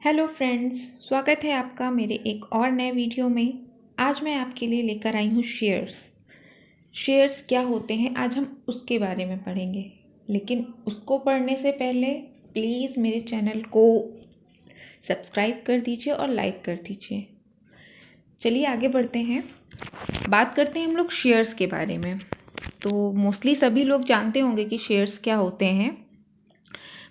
Hello friends, स्वागत है आपका मेरे एक और नए वीडियो में। आज मैं आपके लिए लेकर आई हूँ शेयर्स क्या होते हैं, आज हम उसके बारे में पढ़ेंगे। लेकिन उसको पढ़ने से पहले प्लीज़ मेरे चैनल को सब्सक्राइब कर दीजिए और लाइक कर दीजिए। चलिए आगे बढ़ते हैं। बात करते हैं हम लोग शेयर्स के बारे में। तो मोस्टली सभी लोग जानते होंगे कि शेयर्स क्या होते हैं,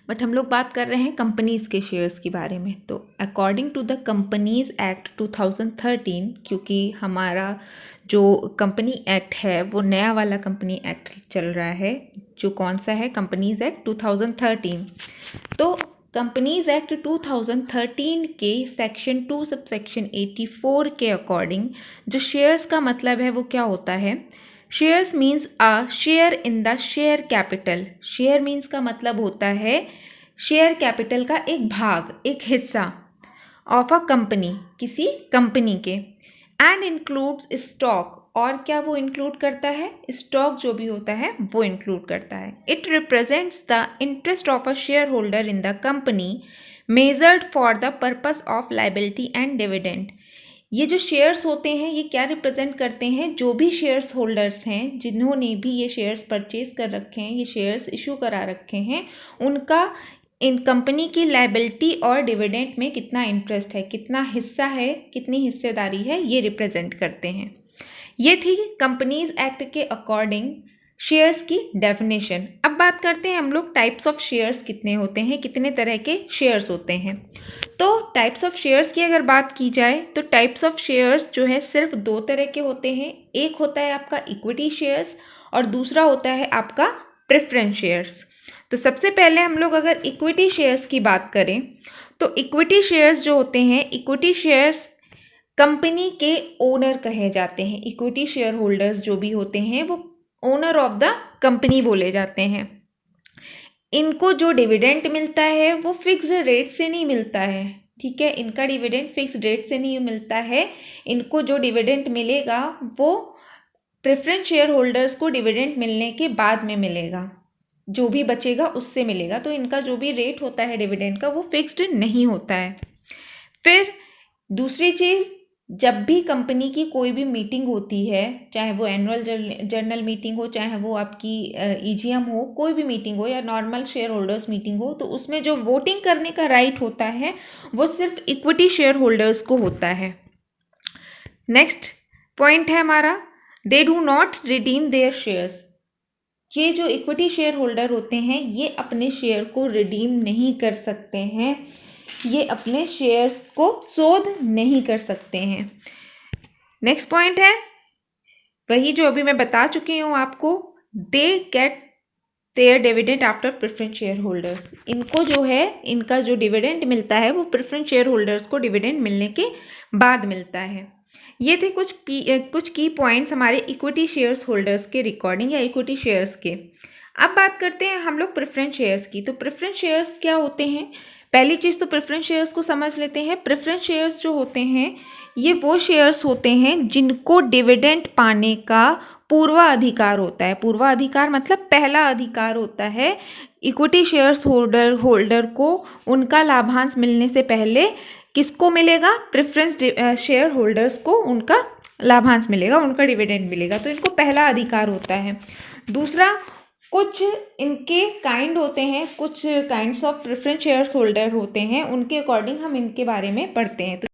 बट हम लोग बात कर रहे हैं कंपनीज़ के शेयर्स के बारे में। तो according to the companies act 2013, क्योंकि हमारा जो कंपनी एक्ट है वो नया वाला कंपनी एक्ट चल रहा है, जो कौन सा है, कंपनीज एक्ट 2013। तो कंपनीज एक्ट 2013 के सेक्शन 2 सबसेक्शन 84 के अकॉर्डिंग जो शेयर्स का मतलब है वो क्या होता है। Shares means a share in the share capital. Share means का मतलब होता है शेयर कैपिटल का एक भाग, एक हिस्सा ऑफ अ कंपनी, किसी कंपनी के। एंड इंक्लूड्स स्टॉक, और क्या वो इंक्लूड करता है, स्टॉक जो भी होता है वो इंक्लूड करता है। It represents the interest of a share holder in the company measured for the purpose of liability and dividend. ये जो शेयर्स होते हैं ये क्या रिप्रेजेंट करते हैं, जो भी शेयर्स होल्डर्स हैं, जिन्होंने भी ये शेयर्स परचेज कर रखे हैं, ये शेयर्स इशू करा रखे हैं, उनका इन कंपनी की लायबिलिटी और डिविडेंड में कितना इंटरेस्ट है, कितना हिस्सा है, कितनी हिस्सेदारी है, ये रिप्रेजेंट करते हैं। ये थी कंपनीज एक्ट के अकॉर्डिंग शेयर्स की डेफिनेशन। अब बात करते हैं हम लोग टाइप्स ऑफ शेयर्स कितने होते हैं, कितने तरह के शेयर्स होते हैं। तो टाइप्स ऑफ शेयर्स की अगर बात की जाए तो टाइप्स ऑफ शेयर्स जो है सिर्फ दो तरह के होते हैं। एक होता है आपका इक्विटी शेयर्स और दूसरा होता है आपका प्रेफरेंस शेयर्स। तो सबसे पहले हम लोग अगर इक्विटी शेयर्स की बात करें तो इक्विटी शेयर्स जो होते हैं, इक्विटी शेयर्स कंपनी के ओनर कहे जाते हैं। इक्विटी शेयर होल्डर्स जो भी होते हैं वो ओनर ऑफ द कंपनी बोले जाते हैं। इनको जो डिविडेंड मिलता है वो फिक्स्ड रेट से नहीं मिलता है, ठीक है, इनका डिविडेंड फिक्स्ड रेट से नहीं मिलता है। इनको जो डिविडेंड मिलेगा वो प्रेफरेंस शेयर होल्डर्स को डिविडेंड मिलने के बाद में मिलेगा, जो भी बचेगा उससे मिलेगा। तो इनका जो भी रेट होता है डिविडेंड का वो फिक्स्ड नहीं होता है। फिर दूसरी चीज़, जब भी कंपनी की कोई भी मीटिंग होती है, चाहे वो एनुअल जर्नल मीटिंग हो, चाहे वो आपकी ईजीएम हो, कोई भी मीटिंग हो या नॉर्मल शेयर होल्डर्स मीटिंग हो, तो उसमें जो वोटिंग करने का राइट होता है वो सिर्फ इक्विटी शेयर होल्डर्स को होता है। नेक्स्ट पॉइंट है हमारा, they do not redeem there shares. ये जो इक्विटी शेयर होल्डर होते हैं ये अपने शेयर को रिडीम नहीं कर सकते हैं, ये अपने शेयर्स को शोध नहीं कर सकते हैं। नेक्स्ट पॉइंट है वही जो अभी मैं बता चुकी हूँ आपको, they get their dividend after preference share holders. इनको जो है, इनका जो डिविडेंड मिलता है वो प्रेफरेंस शेयर होल्डर्स को डिविडेंड मिलने के बाद मिलता है। ये थे कुछ की पॉइंट्स हमारे इक्विटी शेयर्स होल्डर्स के रिकॉर्डिंग या इक्विटी शेयर्स के। अब बात करते हैं हम लोग प्रेफरेंस शेयर्स की। तो प्रेफरेंस शेयर्स क्या होते हैं, पहली चीज़ तो प्रेफरेंस शेयर्स को समझ लेते हैं। प्रेफरेंस शेयर्स जो होते हैं ये वो शेयर्स होते हैं जिनको डिविडेंड पाने का पूर्वाधिकार होता है। पूर्वाधिकार मतलब पहला अधिकार होता है इक्विटी शेयर्स होल्डर को। उनका लाभांश मिलने से पहले किसको मिलेगा, प्रेफरेंस शेयर होल्डर्स को उनका लाभांश मिलेगा, उनका डिविडेंड मिलेगा। तो इनको पहला अधिकार होता है। दूसरा, कुछ इनके काइंड होते हैं, कुछ kinds of preference shares holder होते हैं, उनके अकॉर्डिंग हम इनके बारे में पढ़ते हैं। तो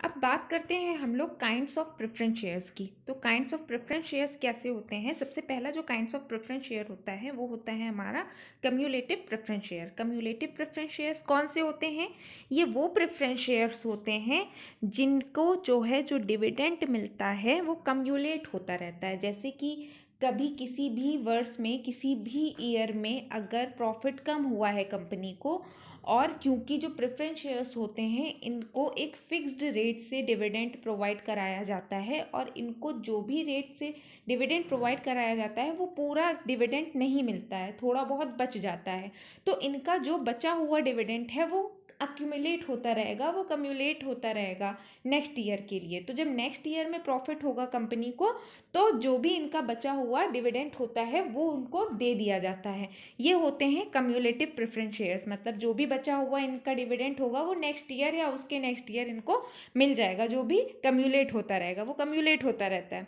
अब बात करते हैं हम लोग काइंड्स ऑफ प्रेफरेंस शेयर्स की। तो काइंड्स ऑफ प्रेफरेंस शेयर्स कैसे होते हैं, सबसे पहला जो काइंड्स ऑफ प्रेफरेंस शेयर होता है वो होता है हमारा cumulative preference share. Cumulative preference shares कौन से होते हैं, ये वो प्रेफरेंस शेयर्स होते हैं जिनको जो है जो डिविडेंड मिलता है वो कम्युलेट होता रहता है। जैसे कि कभी किसी भी वर्ष में, किसी भी ईयर में अगर प्रॉफिट कम हुआ है कंपनी को, और क्योंकि जो प्रेफरेंस शेयर्स होते हैं इनको एक फिक्स्ड रेट से डिविडेंड प्रोवाइड कराया जाता है, और इनको जो भी रेट से डिविडेंड प्रोवाइड कराया जाता है वो पूरा डिविडेंड नहीं मिलता है, थोड़ा बहुत बच जाता है। तो इनका जो बचा हुआ डिविडेंड है वो अक्यूमुलेट होता रहेगा, वो कम्युलेट होता रहेगा नेक्स्ट ईयर के लिए। तो जब नेक्स्ट ईयर में प्रॉफिट होगा कंपनी को, तो जो भी इनका बचा हुआ डिविडेंड होता है वो उनको दे दिया जाता है। ये होते हैं कम्युलेटिव प्रेफरेंस शेयर्स, मतलब जो भी बचा हुआ इनका डिविडेंड होगा वो नेक्स्ट ईयर या उसके नेक्स्ट ईयर इनको मिल जाएगा। जो भी कम्युलेट होता रहेगा वो कम्युलेट होता रहता है।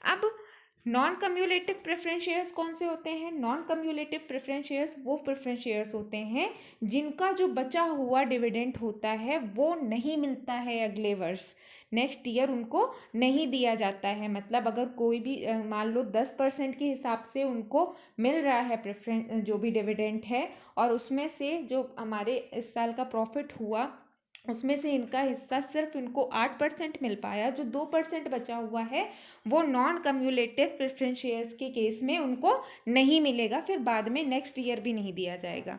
अब नॉन कम्युलेटिव प्रेफरेंस शेयर्स कौन से होते हैं? नॉन कम्युलेटिव प्रेफरेंस शेयर्स वो प्रेफरेंस शेयर्स होते हैं जिनका जो बचा हुआ डिविडेंड होता है वो नहीं मिलता है अगले वर्ष, नेक्स्ट ईयर उनको नहीं दिया जाता है। मतलब अगर कोई भी मान लो 10% के हिसाब से उनको मिल रहा है प्रेफरेंस जो भी डिविडेंड है, और उसमें से जो हमारे इस साल का प्रॉफिट हुआ उसमें से इनका हिस्सा सिर्फ इनको 8% मिल पाया, जो 2% बचा हुआ है वो नॉन कम्युलेटिव प्रेफरेंस शेयर्स के केस में उनको नहीं मिलेगा, फिर बाद में नेक्स्ट ईयर भी नहीं दिया जाएगा।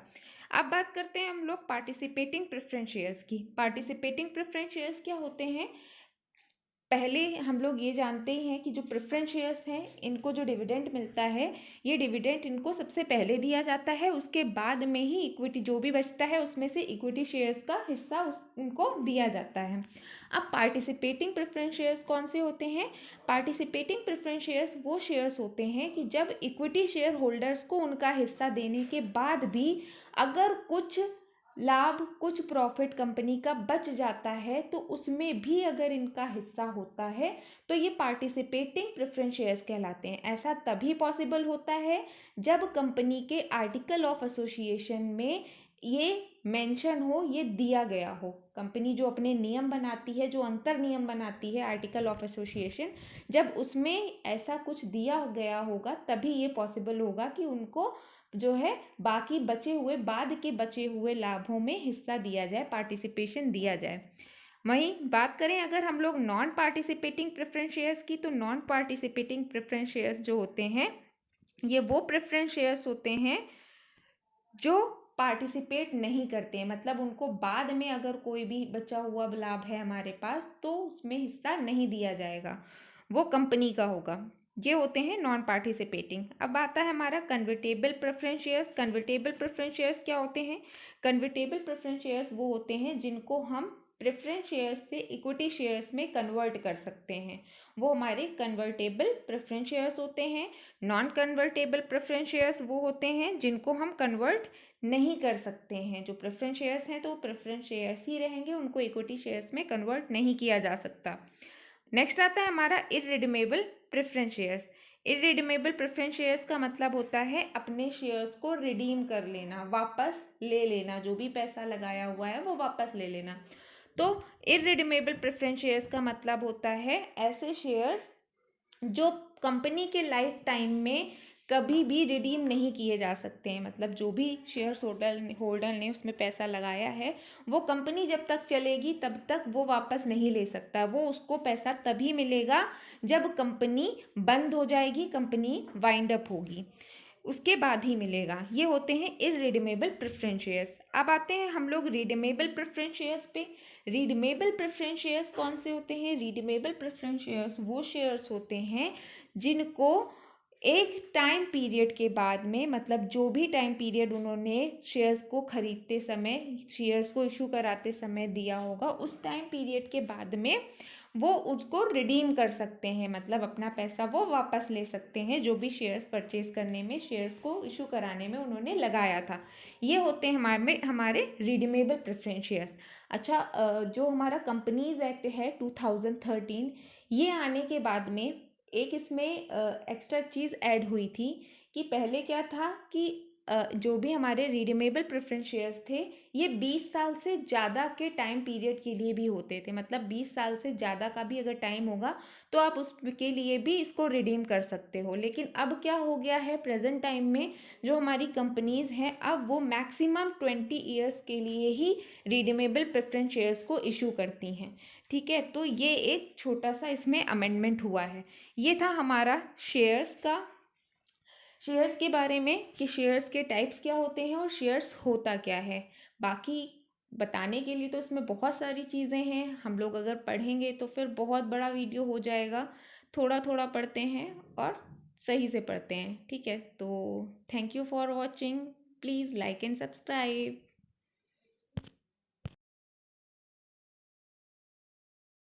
अब बात करते हैं हम लोग पार्टिसिपेटिंग प्रेफरेंस शेयर्स की। पार्टिसिपेटिंग प्रेफरेंस शेयर्स क्या होते हैं? पहले हम लोग ये जानते हैं कि जो प्रेफरेंस शेयर्स हैं इनको जो डिविडेंड मिलता है, ये डिविडेंड इनको सबसे पहले दिया जाता है, उसके बाद में ही इक्विटी जो भी बचता है उसमें से इक्विटी शेयर्स का हिस्सा उनको दिया जाता है। अब पार्टिसिपेटिंग प्रेफरेंस शेयर्स कौन से होते हैं? पार्टिसिपेटिंग प्रेफरेंस शेयर्स वो शेयर्स होते हैं कि जब इक्विटी शेयर होल्डर्स को उनका हिस्सा देने के बाद भी अगर कुछ लाभ, कुछ प्रॉफिट कंपनी का बच जाता है तो उसमें भी अगर इनका हिस्सा होता है तो ये पार्टिसिपेटिंग प्रेफरेंस शेयर्स कहलाते हैं। ऐसा तभी पॉसिबल होता है जब कंपनी के आर्टिकल ऑफ एसोसिएशन में ये मेंशन हो, ये दिया गया हो। कंपनी जो अपने नियम बनाती है, जो अंतर नियम बनाती है आर्टिकल ऑफ एसोसिएशन, जब उसमें ऐसा कुछ दिया गया होगा तभी ये पॉसिबल होगा कि उनको जो है बाकी बचे हुए बाद के बचे हुए लाभों में हिस्सा दिया जाए, पार्टिसिपेशन दिया जाए। वहीं बात करें अगर हम लोग नॉन पार्टिसिपेटिंग प्रेफरेंस शेयर्स की, तो नॉन पार्टिसिपेटिंग प्रेफरेंस शेयर्स जो होते हैं ये वो प्रेफरेंस शेयर्स होते हैं जो पार्टिसिपेट नहीं करते हैं, मतलब उनको बाद में अगर कोई भी बचा हुआ लाभ है हमारे पास तो उसमें हिस्सा नहीं दिया जाएगा, वो कंपनी का होगा। ये होते हैं नॉन पार्टिसिपेटिंग। अब आता है हमारा convertible preference shares. Convertible preference shares क्या होते हैं? कन्वर्टेबल प्रेफरेंस शेयर्स वो होते हैं जिनको हम प्रेफरेंस शेयर्स से इक्विटी शेयर्स में कन्वर्ट कर सकते हैं, वो हमारे कन्वर्टेबल प्रेफरेंस शेयर्स होते हैं। नॉन कन्वर्टेबल प्रेफरेंस शेयर्स वो होते हैं जिनको हम कन्वर्ट नहीं कर सकते हैं। जो प्रेफरेंस शेयर्स हैं तो प्रेफरेंस शेयर्स ही रहेंगे, उनको इक्विटी शेयर्स में कन्वर्ट नहीं किया जा सकता। नेक्स्ट आता है हमारा irredeemable preference shares. Irredeemable preference shares का मतलब होता है अपने शेयर्स को रिडीम कर लेना, वापस ले लेना, जो भी पैसा लगाया हुआ है वो वापस ले लेना। तो इररिडीमेबल प्रेफरेंस शेयर्स का मतलब होता है ऐसे शेयर्स जो कंपनी के लाइफ टाइम में कभी भी रिडीम नहीं किए जा सकते हैं। मतलब जो भी शेयर्स होल्डर ने उसमें पैसा लगाया है वो कंपनी जब तक चलेगी तब तक वो वापस नहीं ले सकता, वो उसको पैसा तभी मिलेगा जब कंपनी बंद हो जाएगी, कंपनी वाइंड अप होगी, उसके बाद ही मिलेगा। ये होते हैं इररिडीमेबल प्रेफरेंस शेयर्स। अब आते हैं हम लोग रिडीमेबल प्रेफरेंस शेयर्स पे। रिडीमेबल प्रेफरेंस शेयर्स कौन से होते हैं? रिडीमेबल प्रेफरेंस शेयर्स वो शेयर्स होते हैं जिनको एक टाइम पीरियड के बाद में, मतलब जो भी टाइम पीरियड उन्होंने शेयर्स को खरीदते समय, शेयर्स को इशू कराते समय दिया होगा, उस टाइम पीरियड के बाद में वो उसको रिडीम कर सकते हैं, मतलब अपना पैसा वो वापस ले सकते हैं जो भी शेयर्स परचेज करने में, शेयर्स को इशू कराने में उन्होंने लगाया था। ये होते हैं हमारे रिडीमेबल प्रेफरेंस शेयर्स। अच्छा, जो हमारा कंपनीज एक्ट है 2013, ये आने के बाद में एक इसमें एक्स्ट्रा चीज़ ऐड हुई थी कि पहले क्या था कि जो भी हमारे रिडीमेबल प्रेफरेंस शेयर्स थे ये 20 साल से ज़्यादा के टाइम पीरियड के लिए भी होते थे। मतलब 20 साल से ज़्यादा का भी अगर टाइम होगा तो आप उसके लिए भी इसको रिडीम कर सकते हो। लेकिन अब क्या हो गया है, प्रेजेंट टाइम में जो हमारी कंपनीज़ हैं अब वो मैक्सिमम 20 ईयर्स के लिए ही रिडीमेबल प्रेफरेंस शेयर्स को इशू करती हैं। ठीक है, तो ये एक छोटा सा इसमें अमेंडमेंट हुआ है। ये था हमारा शेयर्स के बारे में कि शेयर्स के टाइप्स क्या होते हैं और शेयर्स होता क्या है। बाकी बताने के लिए तो इसमें बहुत सारी चीज़ें हैं, हम लोग अगर पढ़ेंगे तो फिर बहुत बड़ा वीडियो हो जाएगा। थोड़ा थोड़ा पढ़ते हैं और सही से पढ़ते हैं। ठीक है, तो thank you for watching, please like and subscribe.